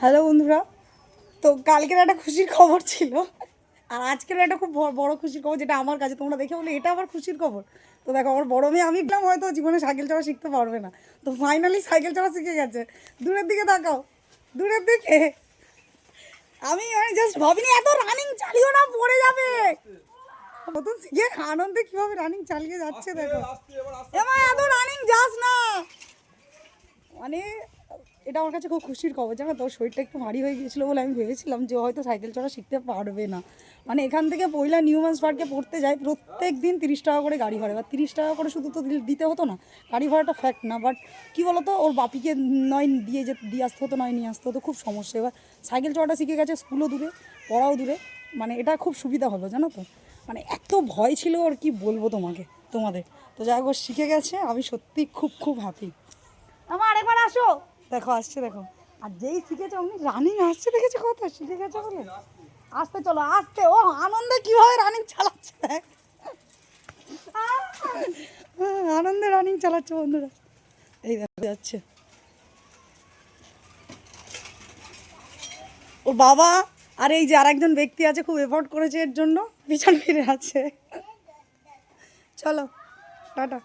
Hello বন্ধুরা, তো কালকের একটা খুশির খবর ছিল আর আজকের একটা খুব বড় খুশির খবর, যেটা আমার কাছে তোমরা দেখে বলে এটা আমার খুশির খবর। তো দেখো, আমার বড় মেয়ে, আমি গেলাম হয়তো জীবনে সাইকেল চড়া শিখতে পারবে না, তো ফাইনালি সাইকেল চড়া শিখে গেছে। দূরের দিকে তাকাও, দূরের দিকে। আমি জাস্ট ভাবিনি এত রানিং চালিও না, পড়ে যাবে। নতুন শিখে আনন্দে কীভাবে রানিং চালিয়ে যাচ্ছে দেখো। এবার এত রানিং যাস না, মানে এটা আমার কাছে খুব খুশির খবর, জানো তো। শরীরটা একটু ভারী হয়ে গিয়েছিলো বলে আমি ভেবেছিলাম যে হয়তো সাইকেল চড়া শিখতে পারবে না। মানে এখান থেকে পয়লা নিউম্যান্স পার্কে পড়তে যাই, প্রত্যেক দিন 30 টাকা করে গাড়ি ভাড়া। এবার 30 টাকা করে শুধু তো দিতে হতো না, গাড়ি ভাড়াটা ফ্যাক্ট না, বাট কী বলতো, ওর বাপিকে নয় দিয়ে আসতে হতো, নয় নিয়ে আসতে হতো, খুব সমস্যা। এবার সাইকেল চড়াটা শিখে গেছে, স্কুলও দূরে, পড়াও দূরে, মানে এটা খুব সুবিধা হলো, জানো তো। মানে এত ভয় ছিল ওর, কি বলবো তোমাদের। তো যাই হোক, শিখে গেছে, আমি সত্যি খুব খুব হ্যাপি। আমার আরেকবার আসো, দেখো আসছে, দেখো। আর যেই শিখেছে অমনি রানিং আসছে, দেখেছো কত শিখে গেছে বলে। আসতে চলো, আসতে, ও আনন্দে কীভাবে রানিং চালাচ্ছে দেখ। আনন্দে রানিং চালাচ্ছে বন্ধুরা, এই দেখা যাচ্ছে। ওর বাবা আর এই যে আরেকজন ব্যক্তি আছে, খুব এফোর্ট করেছে এর জন্য, পিছন ফিরে আছে। চলো টাটা।